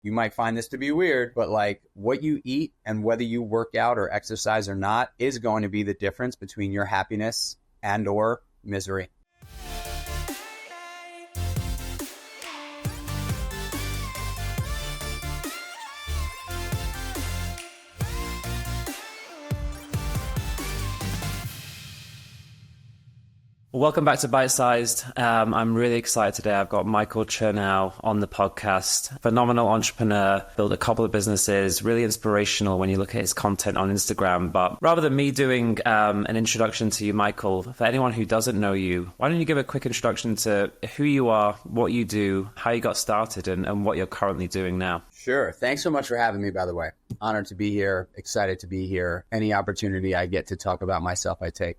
You might find this to be weird, but like what you eat and whether you work out or exercise or not is going to be the difference between your happiness and or misery. Welcome back to Bite Sized. I'm really excited today. I've got Michael Chernow on the podcast. Phenomenal entrepreneur, built a couple of businesses, really inspirational when you look at his content on Instagram. But rather than me doing an introduction to you, Michael, for anyone who doesn't know you, why don't you give a quick introduction to who you are, what you do, how you got started, and what you're currently doing now? Sure. Thanks so much for having me, by the way. Honored to be here. Excited to be here. Any opportunity I get to talk about myself, I take.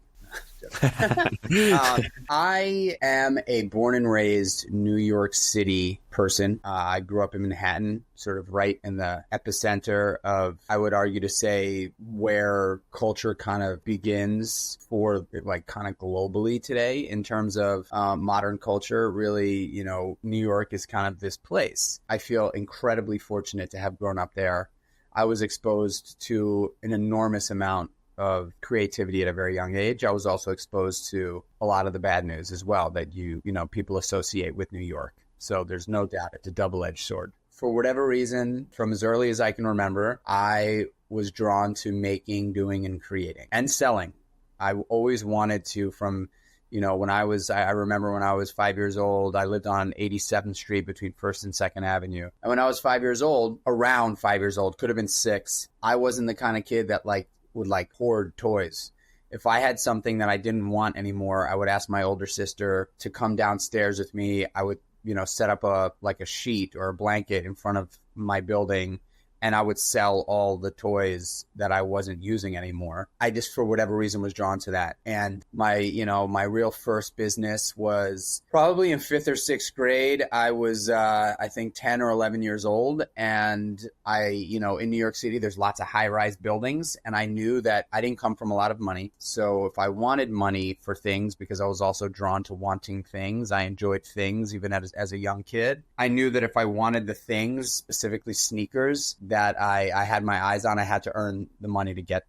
I am a born and raised New York City person. I grew up in Manhattan, sort of right in the epicenter of, I would argue to say, where culture kind of begins for like kind of globally today in terms of modern culture. Really, you know, New York is kind of this place. I feel incredibly fortunate to have grown up there. I was exposed to an enormous amount of creativity at a very young age. I was also exposed to a lot of the bad news as well that you know, people associate with New York. So there's no doubt it's a double-edged sword. For whatever reason, from as early as I can remember, I was drawn to making, doing, and creating and selling. I always wanted to, from, you know, I remember when I was 5 years old, I lived on 87th Street between 1st and 2nd Avenue. And when I was 5 years old, around 5 years old, could have been 6, I wasn't the kind of kid that would hoard toys. If I had something that I didn't want anymore, I would ask my older sister to come downstairs with me. I would, you know, set up a sheet or a blanket in front of my building, and I would sell all the toys that I wasn't using anymore. I just, for whatever reason, was drawn to that. And my real first business was probably in 5th or 6th grade. I was, I think 10 or 11 years old. And in New York City, there's lots of high-rise buildings. And I knew that I didn't come from a lot of money. So if I wanted money for things, because I was also drawn to wanting things, I enjoyed things even as a young kid. I knew that if I wanted the things, specifically sneakers, that I had my eyes on, I had to earn the money to get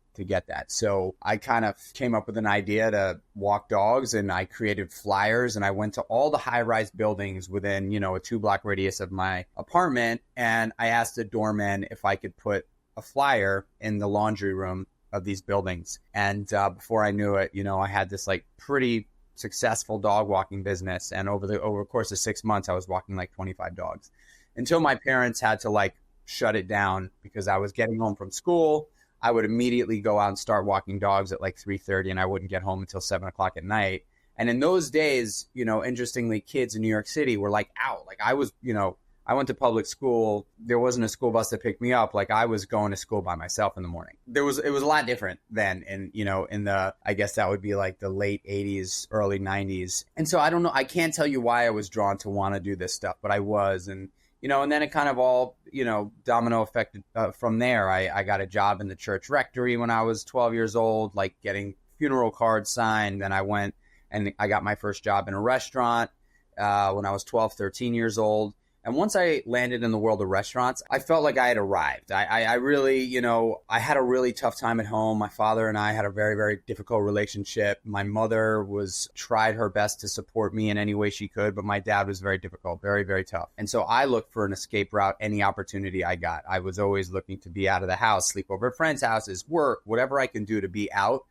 that. So I kind of came up with an idea to walk dogs, and I created flyers, and I went to all the high-rise buildings within, you know, a 2-block radius of my apartment. And I asked the doorman if I could put a flyer in the laundry room of these buildings. And before I knew it, you know, I had this pretty successful dog walking business. And over the course of 6 months, I was walking 25 dogs until my parents had to shut it down because I was getting home from school. I would immediately go out and start walking dogs at 3:30, and I wouldn't get home until 7 o'clock at night. And in those days, you know, interestingly, kids in New York City were out. I was, you know, I went to public school. There wasn't a school bus to pick me up. I was going to school by myself in the morning. It was a lot different then, I guess that would be the late 80s, early 90s. And so I don't know, I can't tell you why I was drawn to want to do this stuff, but I was. And you know, and then it kind of all, you know, domino affected from there. I got a job in the church rectory when I was 12 years old, getting funeral cards signed. Then I went and I got my first job in a restaurant when I was 12, 13 years old. And once I landed in the world of restaurants, I felt like I had arrived. I really, you know, I had a really tough time at home. My father and I had a very, very difficult relationship. My mother tried her best to support me in any way she could, but my dad was very difficult, very, very tough. And so I looked for an escape route any opportunity I got. I was always looking to be out of the house, sleep over at friends' houses, work, whatever I can do to be out,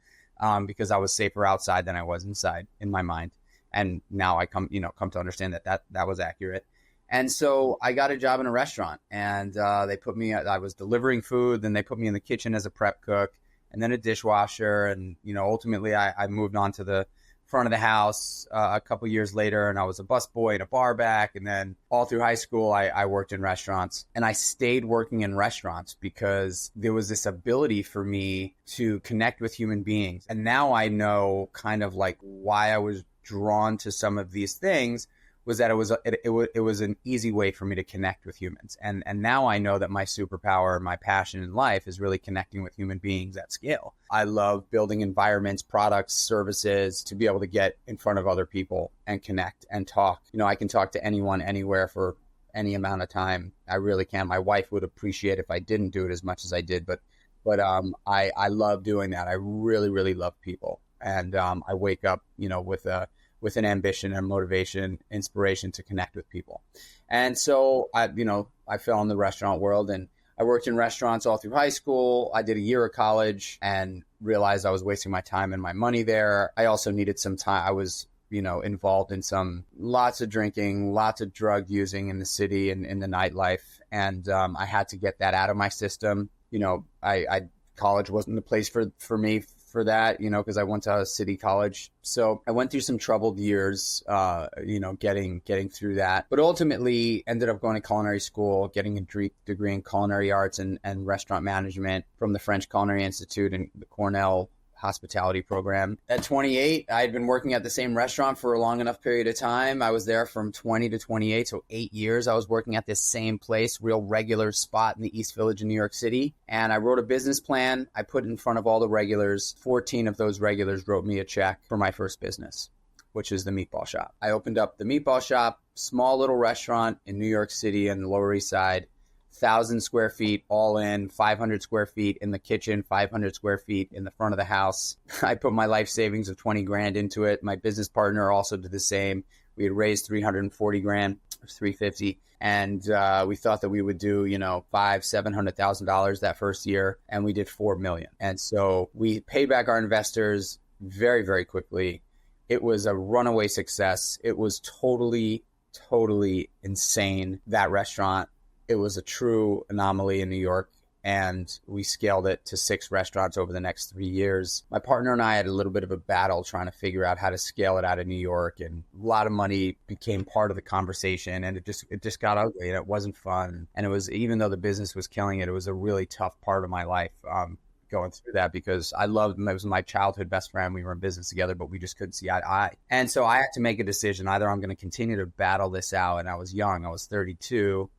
because I was safer outside than I was inside in my mind. And now I come to understand that was accurate. And so I got a job in a restaurant, and I was delivering food. Then they put me in the kitchen as a prep cook, and then a dishwasher. And, you know, ultimately I moved on to the front of the house a couple years later, and I was a busboy and a bar back. And then all through high school, I worked in restaurants, and I stayed working in restaurants because there was this ability for me to connect with human beings. And now I know kind of why I was drawn to some of these things was that it was an easy way for me to connect with humans. And now I know that my superpower, my passion in life is really connecting with human beings at scale. I love building environments, products, services to be able to get in front of other people and connect and talk. You know, I can talk to anyone, anywhere for any amount of time. I really can. My wife would appreciate if I didn't do it as much as I did, but I love doing that. I really, really love people. And I wake up, with an ambition and motivation, inspiration to connect with people. And so I fell in the restaurant world, and I worked in restaurants all through high school. I did a year of college and realized I was wasting my time and my money there. I also needed some time. I was, involved in lots of drinking, lots of drug using in the city and in the nightlife. And I had to get that out of my system. College wasn't the place for me for that, because I went to a city college. So I went through some troubled years, getting through that. But ultimately ended up going to culinary school, getting a degree in culinary arts and restaurant management from the French Culinary Institute and the Cornell hospitality program. At 28, I had been working at the same restaurant for a long enough period of time. I was there from 20 to 28, so 8 years. I was working at this same place, real regular spot in the East Village in New York City. And I wrote a business plan. I put it in front of all the regulars. 14 of those regulars wrote me a check for my first business, which is the meatball shop. I opened up the meatball shop, small little restaurant in New York City on the Lower East Side. 1,000 square feet all in, 500 square feet in the kitchen, 500 square feet in the front of the house. I put my life savings of 20 grand into it. My business partner also did the same. We had raised 340 grand, 350. And we thought that we would do, $700,000 that first year. And we did 4 million. And so we paid back our investors very, very quickly. It was a runaway success. It was totally insane, that restaurant. It was a true anomaly in New York, and we scaled it to 6 restaurants over the next 3 years. My partner and I had a little bit of a battle trying to figure out how to scale it out of New York, and a lot of money became part of the conversation, and it just got ugly, and it wasn't fun. And it was, even though the business was killing it, it was a really tough part of my life. Going through that, because it was my childhood best friend. We were in business together, but we just couldn't see eye to eye. And so I had to make a decision. Either I'm going to continue to battle this out, and I was young, I was 32,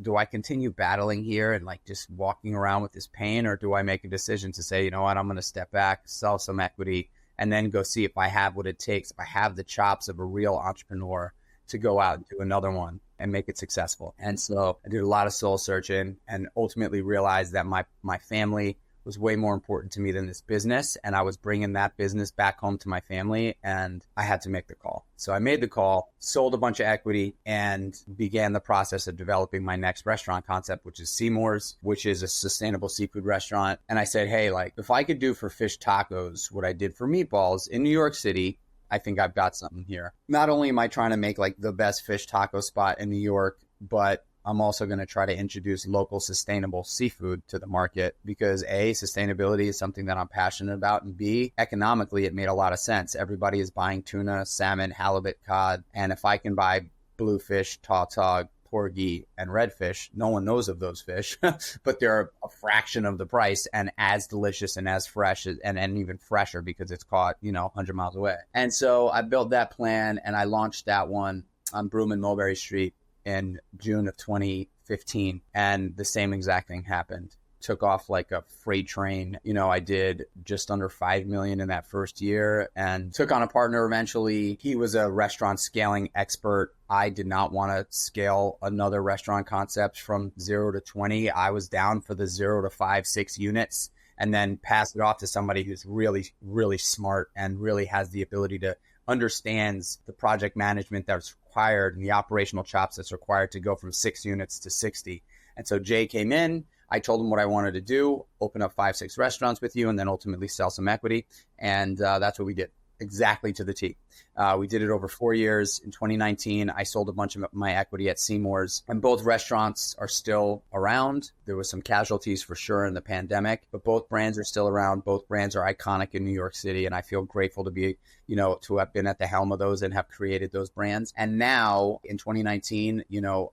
do I continue battling here and just walking around with this pain, or do I make a decision to say, you know what, I'm going to step back, sell some equity, and then go see if I have what it takes, if I have the chops of a real entrepreneur to go out and do another one and make it successful. And so I did a lot of soul searching and ultimately realized that my family was way more important to me than this business. And I was bringing that business back home to my family, and I had to make the call. So I made the call, sold a bunch of equity, and began the process of developing my next restaurant concept, which is Seymour's, which is a sustainable seafood restaurant. And I said, hey, if I could do for fish tacos what I did for meatballs in New York City, I think I've got something here. Not only am I trying to make the best fish taco spot in New York, but I'm also going to try to introduce local sustainable seafood to the market, because A, sustainability is something that I'm passionate about, and B, economically, it made a lot of sense. Everybody is buying tuna, salmon, halibut, cod, and if I can buy bluefish, tautog, porgy, and redfish, no one knows of those fish, but they're a fraction of the price and as delicious and as fresh and even fresher because it's caught, 100 miles away. And so I built that plan, and I launched that one on Broome and Mulberry Street in June of 2015, and the same exact thing happened. Took off like a freight train. I did just under 5 million in that first year, and took on a partner eventually. He was a restaurant scaling expert. I did not want to scale another restaurant concept from 0 to 20. I was down for the 0 to 5, 6 units, and then pass it off to somebody who's really, really smart and really has the ability to understands the project management that's required and the operational chops that's required to go from 6 units to 60. And so Jay came in, I told him what I wanted to do, open up 5, 6 restaurants with you, and then ultimately sell some equity. And that's what we did, exactly to the T. We did it over 4 years. In 2019, I sold a bunch of my equity at Seymour's, and both restaurants are still around. There was some casualties for sure in the pandemic, but both brands are still around. Both brands are iconic in New York City, and I feel grateful to be, to have been at the helm of those and have created those brands. And now in 2019,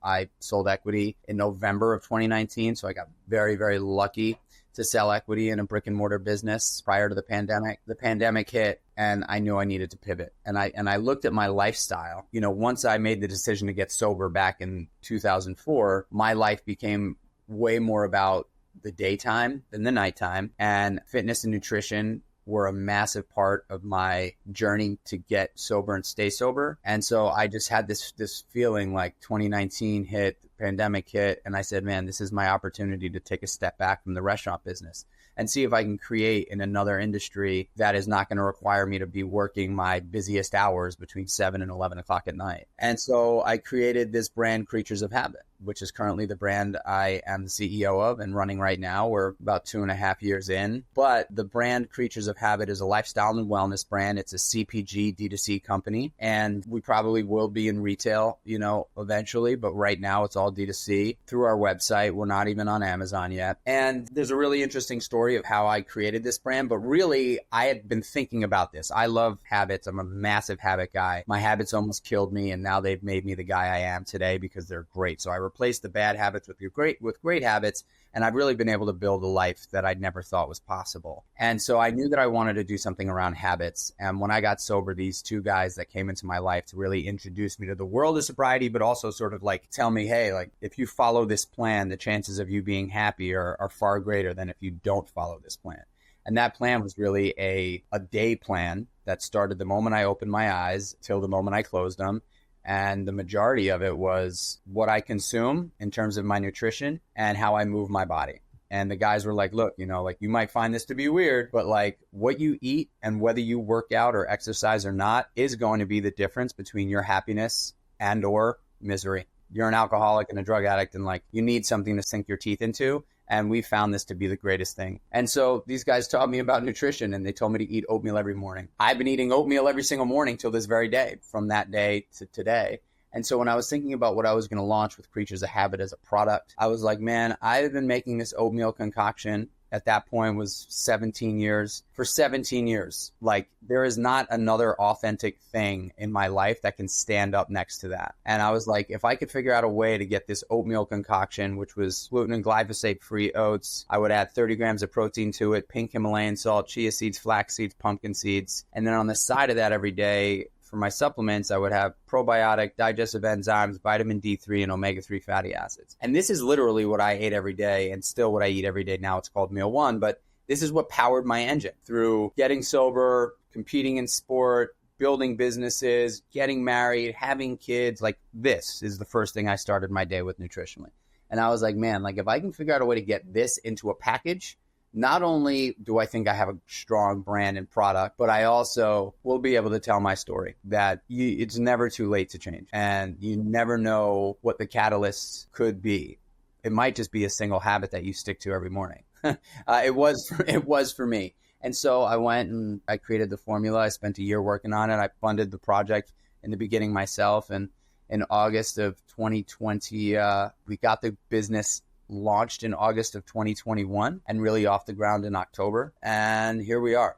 I sold equity in November of 2019, so I got very, very lucky to sell equity in a brick and mortar business prior to the pandemic. The pandemic hit, and I knew I needed to pivot. And I looked at my lifestyle. Once I made the decision to get sober back in 2004, my life became way more about the daytime than the nighttime. And fitness and nutrition were a massive part of my journey to get sober and stay sober. And so I just had this feeling like 2019 hit, the pandemic hit, and I said, man, this is my opportunity to take a step back from the restaurant business and see if I can create in another industry that is not going to require me to be working my busiest hours between 7 and 11 o'clock at night. And so I created this brand, Kreatures of Habit, which is currently the brand I am the CEO of and running right now. We're about 2.5 years in. But the brand Kreatures of Habit is a lifestyle and wellness brand. It's a CPG D2C company. And we probably will be in retail, eventually. But right now it's all D2C through our website. We're not even on Amazon yet. And there's a really interesting story of how I created this brand. But really, I had been thinking about this. I love habits. I'm a massive habit guy. My habits almost killed me. And now they've made me the guy I am today because they're great. So I replace the bad habits with great habits, and I've really been able to build a life that I never thought was possible. And so I knew that I wanted to do something around habits. And when I got sober, these two guys that came into my life to really introduce me to the world of sobriety, but also sort of like tell me, hey, like if you follow this plan, the chances of you being happy are far greater than if you don't follow this plan. And that plan was really a day plan that started the moment I opened my eyes till the moment I closed them. And the majority of it was what I consume in terms of my nutrition and how I move my body. And the guys were like, look, you might find this to be weird, but like what you eat and whether you work out or exercise or not is going to be the difference between your happiness and or misery. You're an alcoholic and a drug addict and like you need something to sink your teeth into. And we found this to be the greatest thing. And so these guys taught me about nutrition and they told me to eat oatmeal every morning. I've been eating oatmeal every single morning till this very day, from that day to today. And so when I was thinking about what I was going to launch with Kreatures of Habit as a product, I was like, man, I've been making this oatmeal concoction. At that point was 17 years. For 17 years, like there is not another authentic thing in my life that can stand up next to that. And I was like, if I could figure out a way to get this oatmeal concoction, which was gluten and glyphosate free oats, I would add 30 grams of protein to it, pink Himalayan salt, chia seeds, flax seeds, pumpkin seeds. And then on the side of that every day, for my supplements, I would have probiotic, digestive enzymes, vitamin D3, and omega-3 fatty acids. And this is literally what I ate every day and still what I eat every day. Now it's called Meal One, but this is what powered my engine through getting sober, competing in sport, building businesses, getting married, having kids. Like this is the first thing I started my day with nutritionally. And I was like, man, like if I can figure out a way to get this into a package, not only do I think I have a strong brand and product, but I also will be able to tell my story that it's never too late to change. And you never know what the catalyst could be. It might just be a single habit that you stick to every morning. It was for me. And so I went and I created the formula. I spent a year working on it. I funded the project in the beginning myself. And in August of 2020, we got the business launched in August of 2021 and really off the ground in October. And here we are,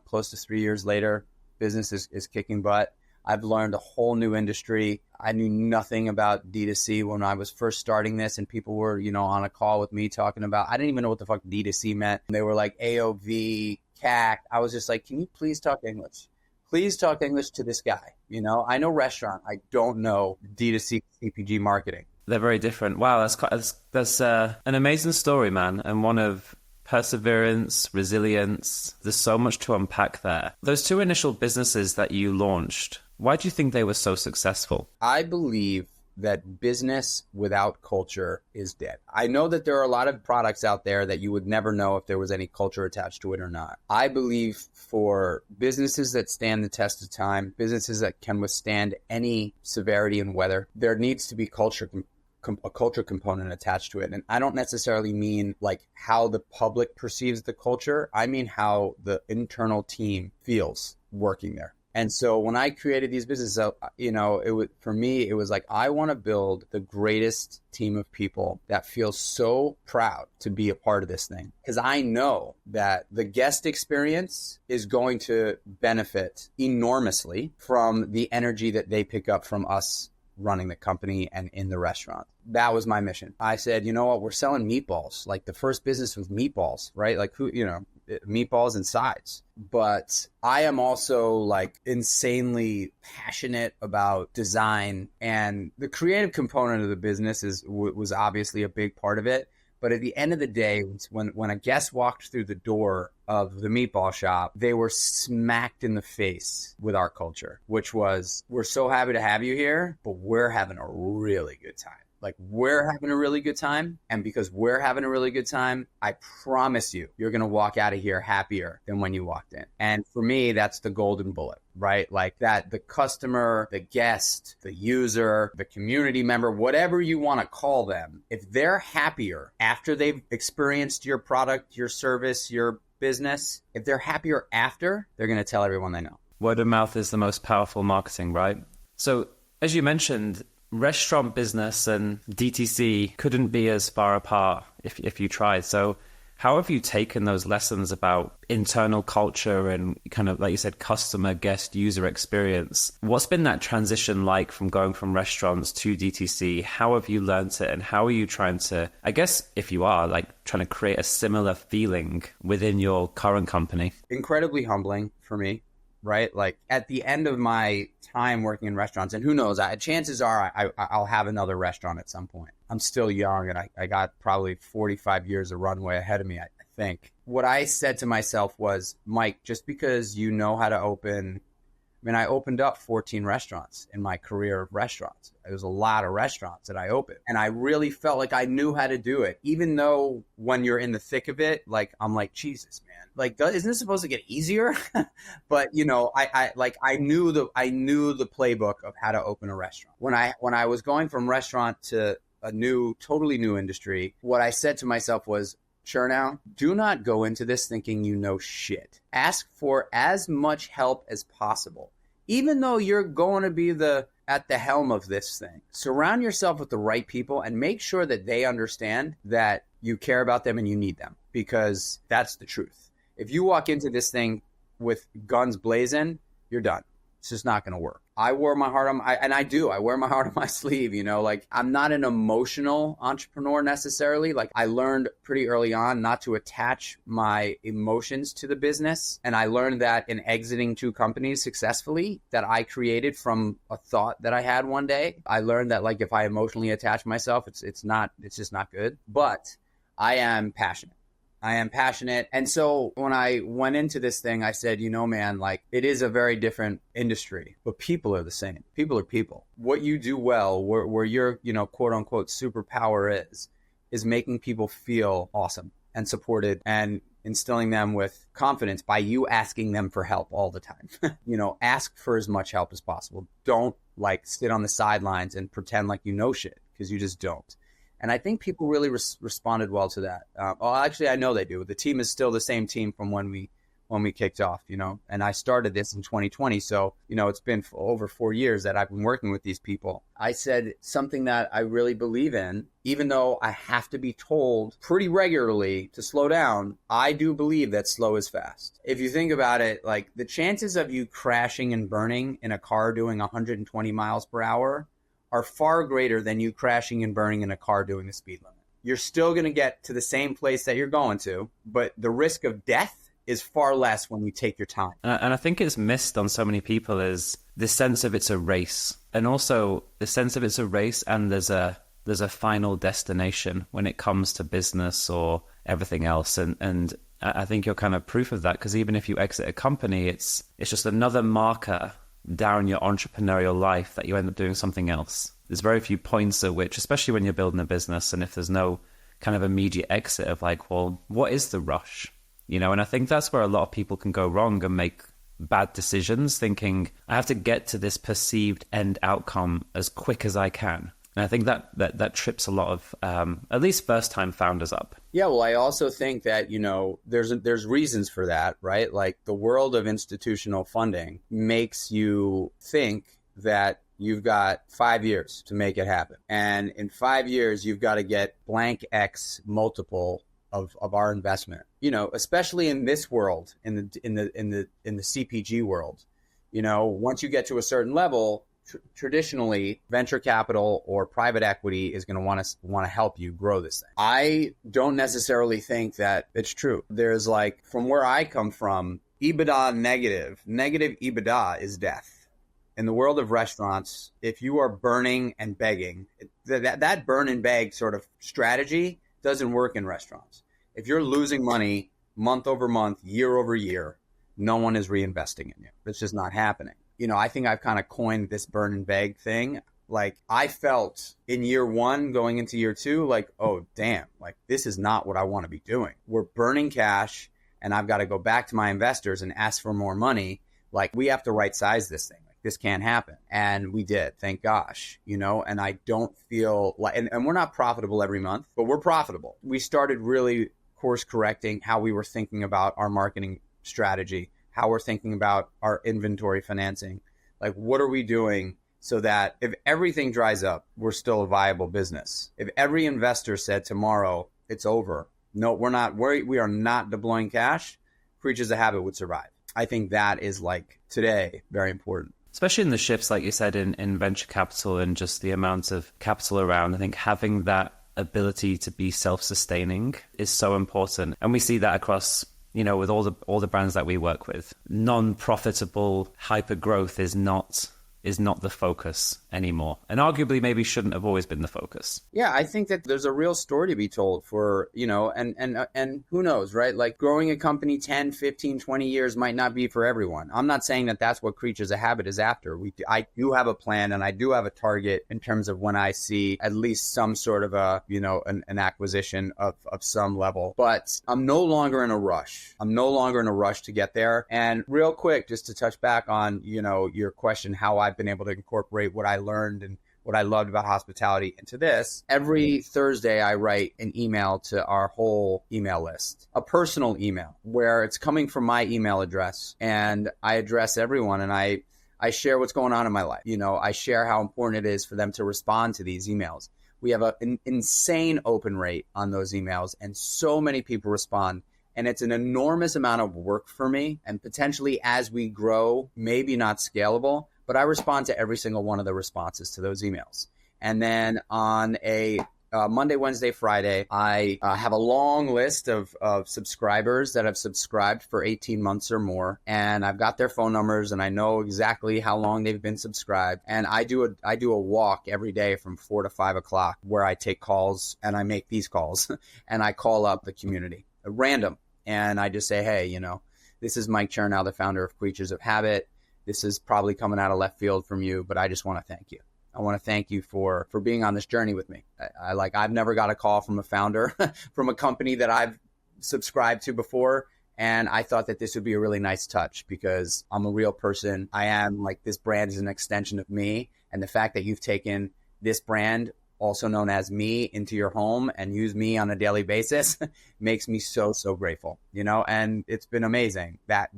close to 3 years later, business is kicking butt. I've learned a whole new industry. I knew nothing about D2C when I was first starting this and people were, on a call with me talking about, I didn't even know what the fuck D2C meant. They were like AOV, CAC. I was just like, can you please talk English? Please talk English to this guy. I know restaurant. I don't know D2C CPG marketing. They're very different. Wow, that's an amazing story, man, and one of perseverance, resilience. There's so much to unpack there. Those two initial businesses that you launched, why do you think they were so successful? I believe that business without culture is dead. I know that there are a lot of products out there that you would never know if there was any culture attached to it or not. I believe for businesses that stand the test of time, businesses that can withstand any severity and weather, there needs to be a culture component attached to it. And I don't necessarily mean like how the public perceives the culture. I mean how the internal team feels working there. And so when I created these businesses, for me, it was like, I want to build the greatest team of people that feel so proud to be a part of this thing. Because I know that the guest experience is going to benefit enormously from the energy that they pick up from us running the company and in the restaurant. That was my mission. I said, you know what, we're selling meatballs. Like the first business was meatballs, right? Like meatballs and sides. But I am also like insanely passionate about design, and the creative component of the business was obviously a big part of it. But at the end of the day, when a guest walked through the door of the meatball shop, they were smacked in the face with our culture, which was, we're so happy to have you here, but we're having a really good time. Like, we're having a really good time. And because we're having a really good time, I promise you, you're going to walk out of here happier than when you walked in. And for me, that's the golden bullet, right? Like that, the customer, the guest, the user, the community member, whatever you want to call them, if they're happier after they've experienced your product, your service, your business, if they're happier after, they're going to tell everyone they know. Word of mouth is the most powerful marketing, right? So as you mentioned, restaurant business and DTC couldn't be as far apart if you tried. So how have you taken those lessons about internal culture and kind of, like you said, customer, guest, user experience? What's been that transition like from going from restaurants to DTC? How have you learned it? And how are you trying to, I guess, if you are, like trying to create a similar feeling within your current company? Incredibly humbling for me. Right? Like at the end of my time working in restaurants, and who knows, chances are I'll have another restaurant at some point. I'm still young and I got probably 45 years of runway ahead of me, I think. What I said to myself was, Mike, just because you know how to open, I mean, I opened up 14 restaurants in my career of restaurants. It was a lot of restaurants that I opened. And I really felt like I knew how to do it, even though when you're in the thick of it, like, I'm like, Jesus, man, like, isn't this supposed to get easier? But, you know, I knew the playbook of how to open a restaurant. When I was going from restaurant to a totally new industry, what I said to myself was, Chernow, do not go into this thinking you know shit. Ask for as much help as possible. Even though you're going to be at the helm of this thing, surround yourself with the right people and make sure that they understand that you care about them and you need them, because that's the truth. If you walk into this thing with guns blazing, you're done. It's just not going to work. I wear my heart on my sleeve, you know, like I'm not an emotional entrepreneur necessarily. Like I learned pretty early on not to attach my emotions to the business. And I learned that in exiting 2 companies successfully that I created from a thought that I had one day. I learned that like if I emotionally attach myself, it's just not good. But I am passionate. And so when I went into this thing, I said, you know, man, like it is a very different industry, but people are the same. People are people. What you do well, where your, you know, quote unquote superpower is making people feel awesome and supported and instilling them with confidence by you asking them for help all the time. You know, ask for as much help as possible. Don't like sit on the sidelines and pretend like you know shit, because you just don't. And I think people really responded well to that. Well, actually, I know they do. The team is still the same team from when we kicked off, you know, and I started this in 2020. So, you know, it's been over 4 years that I've been working with these people. I said something that I really believe in, even though I have to be told pretty regularly to slow down. I do believe that slow is fast. If you think about it, like the chances of you crashing and burning in a car doing 120 miles per hour are far greater than you crashing and burning in a car doing the speed limit. You're still going to get to the same place that you're going to, but the risk of death is far less when you take your time. And I think it's missed on so many people is this sense of it's a race, and also the sense of it's a race and there's a final destination when it comes to business or everything else. And I think you're kind of proof of that, because even if you exit a company, it's just another marker down your entrepreneurial life that you end up doing something else. There's very few points at which, especially when you're building a business, and if there's no kind of immediate exit of like, well, what is the rush? You know, and I think that's where a lot of people can go wrong and make bad decisions, thinking I have to get to this perceived end outcome as quick as I can. And I think that trips a lot of at least first-time founders up. Yeah, well, I also think that, you know, there's reasons for that, right? Like the world of institutional funding makes you think that you've got 5 years to make it happen. And in 5 years, you've got to get blank X multiple of our investment. You know, especially in this world, in the CPG world, you know, once you get to a certain level, traditionally venture capital or private equity is going to want to help you grow this thing. I don't necessarily think that it's true. There's like, from where I come from, EBITDA negative EBITDA is death. In the world of restaurants, if you are burning and begging, that burn and beg sort of strategy, doesn't work in restaurants. If you're losing money month over month, year over year, no one is reinvesting in you. It's just not happening. I think I've kind of coined this burn and beg thing. Like, I felt in year one going into year two, like, oh, damn, like, this is not what I want to be doing. We're burning cash and I've got to go back to my investors and ask for more money. Like, we have to right size this thing. Like, this can't happen. And we did, thank gosh, and I don't feel like, and we're not profitable every month, but we're profitable. We started really course correcting how we were thinking about our marketing strategy, how we're thinking about our inventory financing. Like, what are we doing so that if everything dries up, we're still a viable business? If every investor said tomorrow, it's over, no, we're not worried, we are not deploying cash, Creatures of Habit would survive. I think that is, like, today, very important. Especially in the shifts, like you said, in venture capital and just the amount of capital around. I think having that ability to be self-sustaining is so important. And we see that across, with all the brands that we work with. Non-profitable hyper growth is not the focus anymore. And arguably maybe shouldn't have always been the focus. Yeah, I think that there's a real story to be told for, and who knows, right? Like, growing a company 10, 15, 20 years might not be for everyone. I'm not saying that that's what Creatures of Habit is after. I do have a plan and I do have a target in terms of when I see at least some sort of an acquisition of some level. But I'm no longer in a rush. To get there. And real quick, just to touch back on, your question, how I've been able to incorporate what I learned and what I loved about hospitality into this. Every Thursday, I write an email to our whole email list, a personal email where it's coming from my email address, and I address everyone and I share what's going on in my life. I share how important it is for them to respond to these emails. We have an insane open rate on those emails, and so many people respond. And it's an enormous amount of work for me, and potentially as we grow, maybe not scalable, but I respond to every single one of the responses to those emails. And then on a Monday, Wednesday, Friday, I have a long list of subscribers that have subscribed for 18 months or more. And I've got their phone numbers and I know exactly how long they've been subscribed. And I do a walk every day from 4 to 5 o'clock where I take calls, and I make these calls and I call up the community random. And I just say, hey, this is Mike Chernow, the founder of Creatures of Habit. This is probably coming out of left field from you, but I just want to thank you. I want to thank you for being on this journey with me. I've never got a call from a founder from a company that I've subscribed to before. And I thought that this would be a really nice touch because I'm a real person. I am, like, this brand is an extension of me. And the fact that you've taken this brand, also known as me, into your home and use me on a daily basis makes me so, so grateful, and it's been amazing that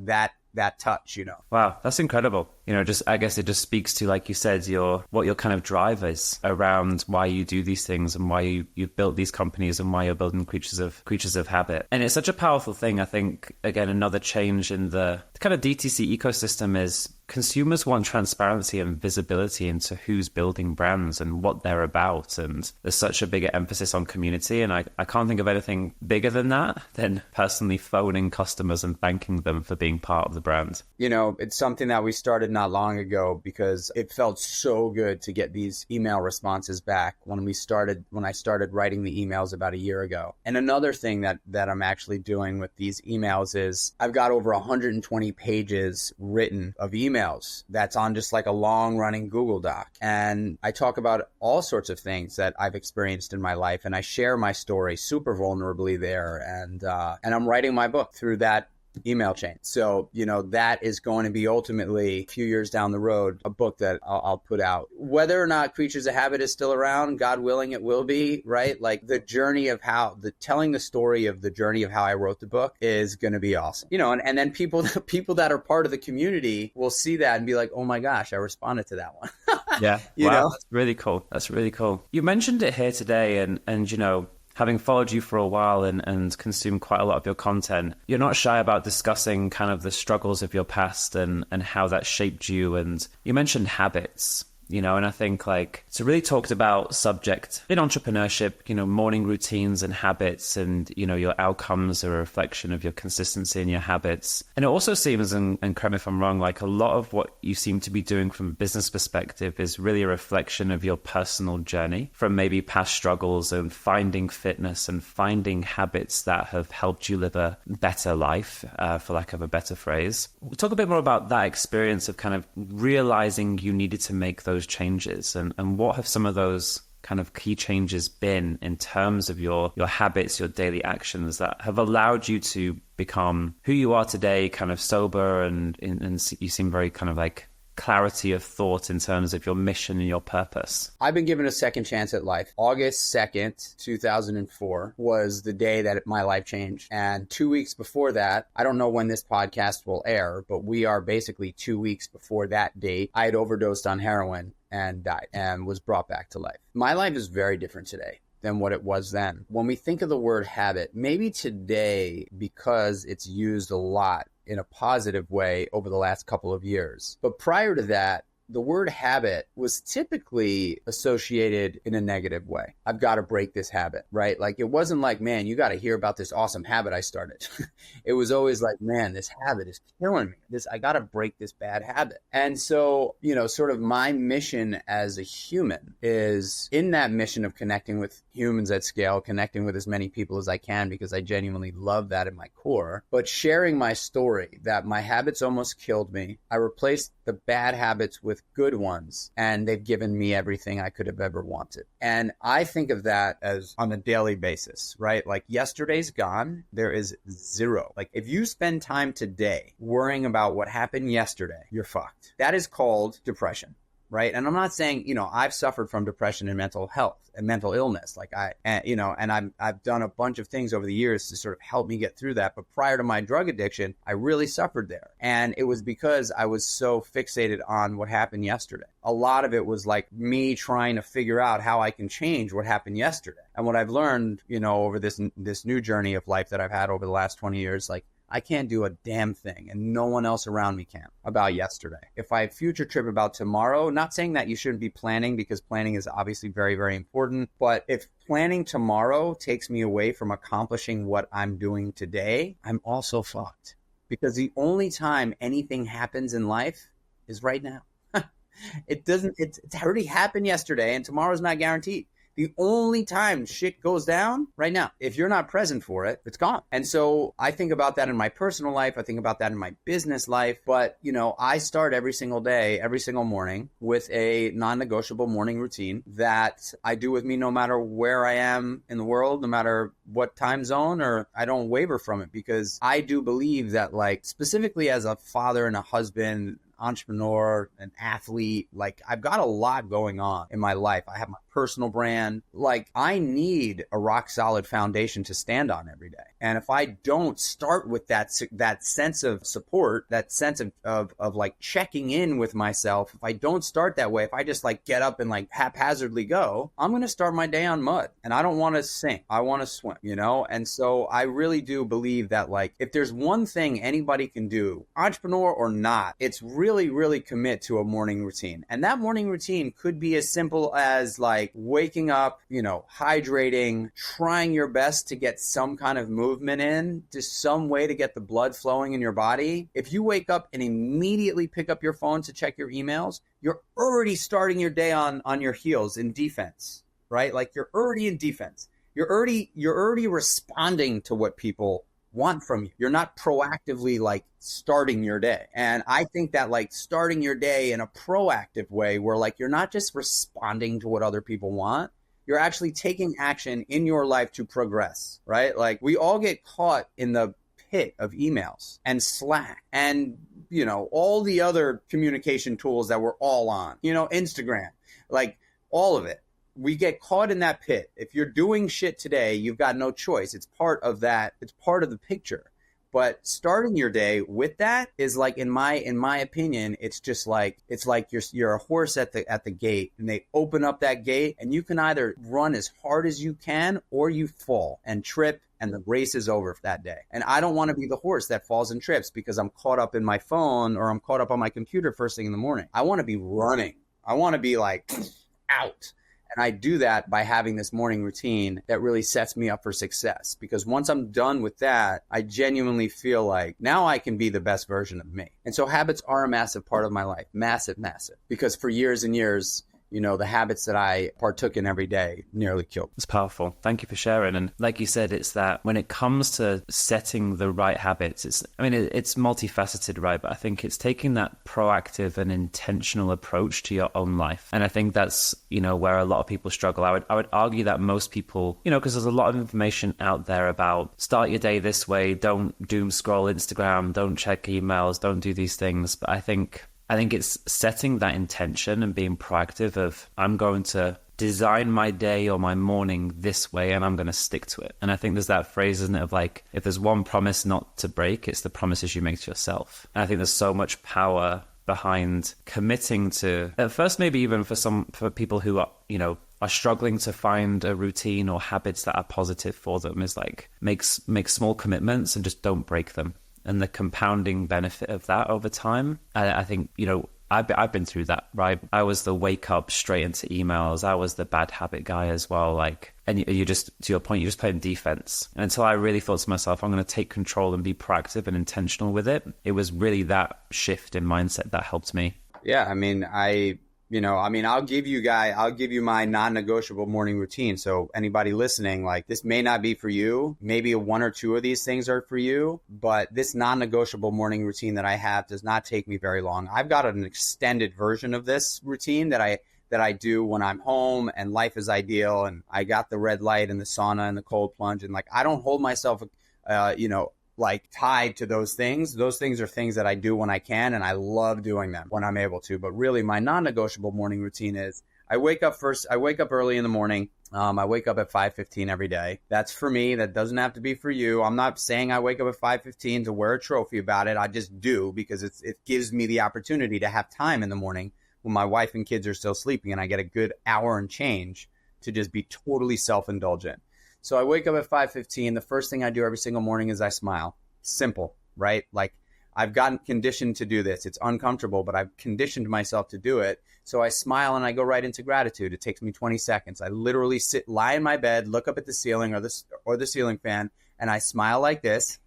touch, Wow, that's incredible. I guess it just speaks to, like you said, what your kind of drive is around why you do these things and why you've built these companies and why you're building Creatures of Habit. And it's such a powerful thing. I think, again, another change in the kind of DTC ecosystem is consumers want transparency and visibility into who's building brands and what they're about. And there's such a bigger emphasis on community. And I can't think of anything bigger than that, than personally phoning customers and thanking them for being part of the brand. It's something that we started not long ago because it felt so good to get these email responses back when I started writing the emails about a year ago. And another thing that I'm actually doing with these emails is I've got over 120 pages written of emails that's on just like a long running Google Doc. And I talk about all sorts of things that I've experienced in my life, and I share my story super vulnerably there. And I'm writing my book through that email chain. So, that is going to be ultimately a few years down the road, a book that I'll put out. Whether or not Creatures of Habit is still around, God willing, it will be, right? Like the journey of telling the story of the journey of how I wrote the book is going to be awesome. And then people that are part of the community will see that and be like, oh my gosh, I responded to that one. Yeah. Wow, that's really cool. That's really cool. You mentioned it here today and having followed you for a while and consumed quite a lot of your content, you're not shy about discussing kind of the struggles of your past and how that shaped you. And you mentioned habits. And I think like it's a really talked about subject in entrepreneurship, morning routines and habits, and, your outcomes are a reflection of your consistency and your habits. And it also seems, and correct me if I'm wrong, like a lot of what you seem to be doing from a business perspective is really a reflection of your personal journey from maybe past struggles and finding fitness and finding habits that have helped you live a better life, for lack of a better phrase. We'll talk a bit more about that experience of kind of realizing you needed to make those changes, and what have some of those kind of key changes been in terms of your habits, your daily actions that have allowed you to become who you are today, kind of sober, and you seem very kind of like clarity of thought in terms of your mission and your purpose? I've been given a second chance at life. August 2nd, 2004 was the day that my life changed. And 2 weeks before that, I don't know when this podcast will air, but we are basically 2 weeks before that date. I had overdosed on heroin and died and was brought back to life. My life is very different today than what it was then. When we think of the word habit, maybe today, because it's used a lot in a positive way over the last couple of years. But prior to that, the word habit was typically associated in a negative way. I've got to break this habit, right? Like it wasn't like, man, you got to hear about this awesome habit I started. It was always like, man, this habit is killing me. I got to break this bad habit. And so, sort of my mission as a human is in that mission of connecting with humans at scale, connecting with as many people as I can, because I genuinely love that in my core, but sharing my story that my habits almost killed me. I replaced the bad habits with good ones, and they've given me everything I could have ever wanted. And I think of that as on a daily basis, right? Like yesterday's gone, there is zero. Like if you spend time today worrying about what happened yesterday, you're fucked. That is called depression. Right. And I'm not saying, I've suffered from depression and mental health and mental illness. Like I've done a bunch of things over the years to sort of help me get through that. But prior to my drug addiction, I really suffered there. And it was because I was so fixated on what happened yesterday. A lot of it was like me trying to figure out how I can change what happened yesterday. And what I've learned, over this new journey of life that I've had over the last 20 years, like, I can't do a damn thing, and no one else around me can, about yesterday. If I future trip about tomorrow, not saying that you shouldn't be planning, because planning is obviously very, very important. But if planning tomorrow takes me away from accomplishing what I'm doing today, I'm also fucked. Because the only time anything happens in life is right now. It's already happened yesterday, and tomorrow's not guaranteed. The only time shit goes down right now. If you're not present for it, it's gone. And so I think about that in my personal life. I think about that in my business life. But, I start every single day, every single morning with a non-negotiable morning routine that I do with me no matter where I am in the world, no matter what time zone, or I don't waver from it, because I do believe that, like, specifically as a father and a husband, entrepreneur, an athlete, like I've got a lot going on in my life. I have my personal brand. Like I need a rock solid foundation to stand on every day. And if I don't start with that sense of support, that sense of like checking in with myself, if I don't start that way, if I just like get up and like haphazardly go, I'm going to start my day on mud, and I don't want to sink. I want to swim, And so I really do believe that, like, if there's one thing anybody can do, entrepreneur or not, it's really, really commit to a morning routine. And that morning routine could be as simple as like waking up, hydrating, trying your best to get some kind of movement in, just some way to get the blood flowing in your body. If you wake up and immediately pick up your phone to check your emails, you're already starting your day on your heels in defense, right? Like you're already in defense. You're already responding to what people want from you. You're not proactively like starting your day. And I think that like starting your day in a proactive way, where like you're not just responding to what other people want, you're actually taking action in your life to progress, right? Like we all get caught in the pit of emails and Slack and, all the other communication tools that we're all on, Instagram, like all of it. We get caught in that pit. If you're doing shit today, you've got no choice. It's part of that. It's part of the picture. But starting your day with that is like, in my opinion, it's just like, it's like you're a horse at the gate, and they open up that gate, and you can either run as hard as you can, or you fall and trip, and the race is over for that day. And I don't want to be the horse that falls and trips because I'm caught up in my phone or I'm caught up on my computer first thing in the morning. I want to be running. I want to be like out. And I do that by having this morning routine that really sets me up for success. Because once I'm done with that, I genuinely feel like now I can be the best version of me. And so habits are a massive part of my life. Massive, massive. Because for years and years, you know, the habits that I partook in every day nearly killed me. It's powerful. Thank you for sharing. And like you said, it's that when it comes to setting the right habits, it's multifaceted, right? But I think it's taking that proactive and intentional approach to your own life. And I think that's, you know, where a lot of people struggle. I would argue that most people, you know, because there's a lot of information out there about start your day this way, don't doom scroll Instagram, don't check emails, don't do these things. But I think it's setting that intention and being proactive of, I'm going to design my day or my morning this way and I'm going to stick to it. And I think there's that phrase, isn't it, of like, if there's one promise not to break, it's the promises you make to yourself. And I think there's so much power behind committing to, at first, maybe even for people who are, you know, are struggling to find a routine or habits that are positive for them, is like, make small commitments and just don't break them. And the compounding benefit of that over time, I think, you know, I've been through that, right? I was the wake up straight into emails. I was the bad habit guy as well. Like, and you just, to your point, you're just playing defense. And until I really thought to myself, I'm going to take control and be proactive and intentional with it, it was really that shift in mindset that helped me. Yeah, I mean, I'll give you my non-negotiable morning routine. So anybody listening, like, this may not be for you. Maybe one or two of these things are for you, but this non-negotiable morning routine that I have does not take me very long. I've got an extended version of this routine that I do when I'm home and life is ideal. And I got the red light and the sauna and the cold plunge. And like, I don't hold myself, like tied to those things. Those things are things that I do when I can, and I love doing them when I'm able to. But really, my non-negotiable morning routine is I wake up early in the morning. I wake up at 5:15 every day. That's for me. That doesn't have to be for you. I'm not saying I wake up at 5:15 to wear a trophy about it. I just do because it gives me the opportunity to have time in the morning when my wife and kids are still sleeping, and I get a good hour and change to just be totally self-indulgent. So I wake up at 5:15. The first thing I do every single morning is I smile. Simple, right? Like, I've gotten conditioned to do this. It's uncomfortable, but I've conditioned myself to do it. So I smile and I go right into gratitude. It takes me 20 seconds. I literally lie in my bed, look up at the ceiling or the ceiling fan, and I smile like this.